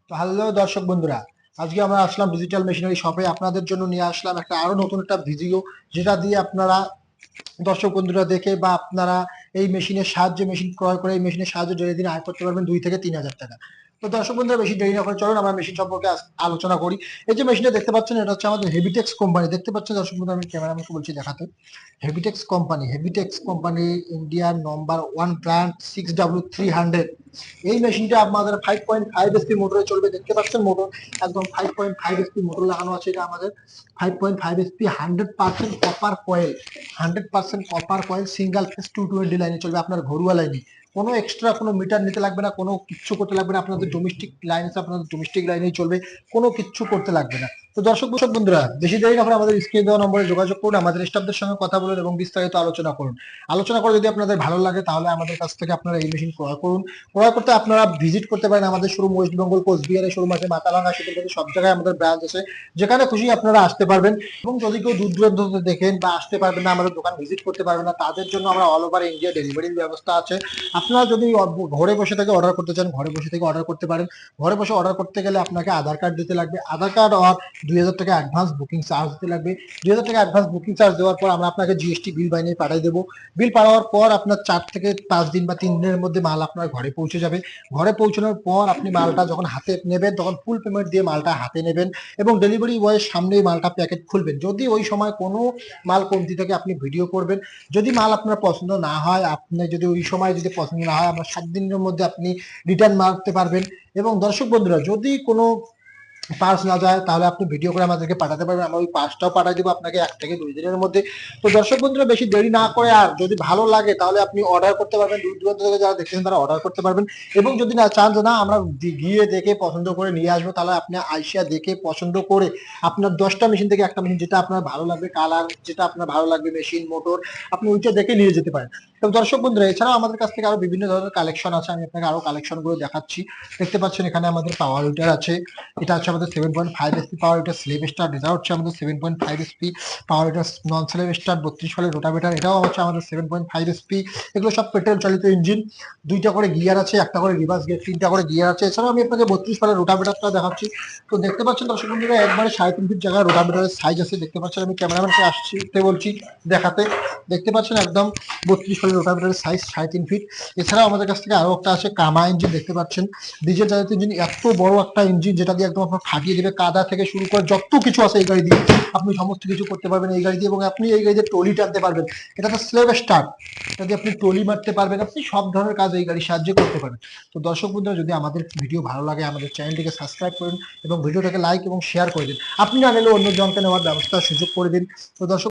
তো হ্যালো দর্শক বন্ধুরা, আজকে আমরা আসলাম ডিজিটাল মেশিনারি শপে। আপনাদের জন্য নিয়ে আসলাম আরো নতুন একটা ভিডিও, যেটা দিয়ে আপনারা দর্শক বন্ধুরা দেখে বা আপনারা এই মেশিনের সাহায্যে মেশিন ক্রয় করে এই মেশিনের সাহায্যে ডেলি দিন আয় করতে পারবেন 2 থেকে 3 হাজার টাকা। তো দর্শক বন্ধুরা বেশি দেরি না করে চলুন আমরা মেশিন সম্পর্কে আলোচনা করি। এই যে মেশিনটা দেখতে পাচ্ছেন, এটা হচ্ছে আমাদের হেভিটেক্স কোম্পানি। দেখতে পাচ্ছেন দর্শক বন্ধুরা, আমি ক্যামেরাম্যানকে বলছি দেখাতে। হেভিটেক্স কোম্পানি ইন্ডিয়ার নম্বর 1 ব্র্যান্ড 6W300। এই মেশিনটা আমাদের 5.5 HP মোটরে চলবে। দেখতে পাচ্ছেন মোটর একদম 5.5 HP মোটর লাগানো আছে। এটা আমাদের 5.5 HP 100% copper coil, 100% copper coil single phase 220 লাইনে চলবে, আপনার ঘরোয়া লাইনে। কোনো এক্সট্রা কোনো মিটার নিতে লাগবে না, কোনো কিচ্ছু করতে লাগবে না। আপনাদের ডোমেস্টিক লাইন আছে, আপনাদের ডোমেস্টিক লাইনেই চলবে, কোনো কিচ্ছু করতে লাগবে না। তো দর্শক বন্ধুরা, বেশি দেরি না করে আমাদের স্ক্রিনে দেওয়া নম্বরে যোগাযোগ করুন, আমাদের স্টাফদের সঙ্গে কথা বলুন এবং বিস্তারিত আলোচনা করুন। আলোচনা করে যদি আপনাদের ভালো লাগে তাহলে আমাদের কাছ থেকে আপনারা এই মেশিন ক্রয় করুন। ক্রয় করতে আপনারা ভিজিট করতে পারেন আমাদের শোরুম, ওয়েস্ট বেঙ্গল কোচবিহারের শোরুম আছে, মাথাভাঙা, শীতলকুচি, সব জায়গায় আমাদের ব্রাঞ্চ আছে। যেখানে খুশি আপনারা আসতে পারবেন। এবং যদি কেউ দূর দূরান্ত থেকে দেখেন বা আসতে পারবেন না, আমাদের দোকান ভিজিট করতে পারবেন না, তাদের জন্য আমরা অল ওভার ইন্ডিয়া ডেলিভারির ব্যবস্থা আছে। আপনারা যদি ঘরে বসে থেকে অর্ডার করতে চান, ঘরে বসে থেকে অর্ডার করতে পারেন। ঘরে বসে অর্ডার করতে গেলে আপনাকে আধার কার্ড দিতে লাগবে, আধার কার্ড আর 2,000 টাকা অ্যাডভান্স বুকিং চার্জ দিতে লাগবে। 2,000 টাকা অ্যাডভান্স বুকিং চার্জ দেওয়ার পর আমরা আপনাকে জিএসটি বিল বানিয়ে পাঠিয়ে দেবো। বিল পাঠানোর পর আপনার 4 থেকে 5 দিন বা 3 দিনের মধ্যে মাল আপনার ঘরে পৌঁছে যাবে। ঘরে পৌঁছানোর পর আপনি মালটা যখন হাতে নেবেন তখন ফুল পেমেন্ট দিয়ে মালটা হাতে নেবেন এবং ডেলিভারি বয়ের সামনেই মালটা প্যাকেট খুলবেন। যদি ওই সময় কোনো মাল কমতি থাকে আপনি ভিডিও করবেন। যদি মাল আপনার পছন্দ না হয়, আপনি যদি ওই সময় যদি পছন্দ না হয়, আমরা 7 দিনের মধ্যে আপনি রিটার্ন মারতে পারবেন। এবং দর্শক বন্ধুরা, যদি কোনো পার্স না যায় তাহলে আপনি ভিডিও করে আমাদেরকে পাঠাতে পারবেন, আমরা ওই পার্সটাও পাঠিয়ে দেবো আপনাকে 1 থেকে 2 দিনের মধ্যে। তো দর্শক বন্ধুরা, বেশি দেরি না করে, আর যদি ভালো লাগে তাহলে আপনি অর্ডার করতে পারবেন। দূর দূরান্ত থেকে যারা দেখছেন তারা অর্ডার করতে পারবেন। এবং যদি না চান যে না আমরা গিয়ে দেখে পছন্দ করে নিয়ে আসবো, তাহলে আপনি আইসিয়া দেখে পছন্দ করে আপনার 10টা মেশিন থেকে একটা মেশিন যেটা আপনার ভালো লাগবে, কালার যেটা আপনার ভালো লাগবে, মেশিন মোটর, আপনি ওইটা দেখে নিয়ে যেতে পারেন। তো দর্শক বন্ধুরা, এছাড়াও আমাদের কাছ থেকে আরো বিভিন্ন ধরনের কালেকশন আছে, আমি আপনাকে আরো কালেকশন গুলো দেখাচ্ছি। দেখতে পাচ্ছেন এখানে আমাদের পাওয়ার উইটার আছে। এটা হচ্ছে আমাদের 7.5 HP পাওয়ার উইটার স্লেভ স্টার। এটা হচ্ছে আমাদের 7.5 HP পাওয়ার উইটার নন স্লেভ স্টার 32 ফলের রোটাভেটার। এটাও হচ্ছে আমাদের 7.5 HP। এগুলো সব পেট্রোল চালিত ইঞ্জিন। 2টা করে গিয়ার আছে, একটা করে রিভার্স গিয়ার, 3টা করে গিয়ার আছে। এছাড়াও আমি আপনাকে 32 ফলের রোটাভেটারটা দেখাচ্ছি। তো দেখতে পাচ্ছেন দর্শক বন্ধুরা, একবারে 3.5 ফিট জায়গায় রোটাভেটারের সাইজ আছে। দেখতে পাচ্ছেন আমি ক্যামেরাম্যানকে আসতে বলছি দেখাতে। দেখতে পাচ্ছেন একদম 32 ফলের রোটাভেটারের সাইজ 3.5 ফিট। এছাড়াও আমাদের কাছ থেকে আরো একটা আছে কামা ইঞ্জিন। দেখতে পাচ্ছেন ডিজেল চালিত ইঞ্জিন, এত বড় একটা ইঞ্জিন যেটা দিয়ে একদম আপনার ফাটিয়ে দেবে। কাদা থেকে শুরু করে যত কিছু আছে এই গাড়ি দিয়ে আপনি সমস্ত কিছু করতে পারবেন এই গাড়ি দিয়ে। এবং আপনি এই গাড়ি দিয়ে টলি টানতে পারবেন। এটা তো স্লেভ স্টার্ট, এটা দিয়ে আপনি টলি মারতে পারবেন, আপনি সব ধরনের কাজ এই গাড়ির সাহায্যে করতে পারবেন। তো দর্শক বন্ধুরা, যদি আমাদের ভিডিও ভালো লাগে আমাদের চ্যানেলটিকে সাবস্ক্রাইব করুন এবং ভিডিওটাকে লাইক এবং শেয়ার করে দিন। আপনি না নিলেও অন্য জনকে নেওয়ার ব্যবস্থা সুযোগ করে দিন। তো দর্শক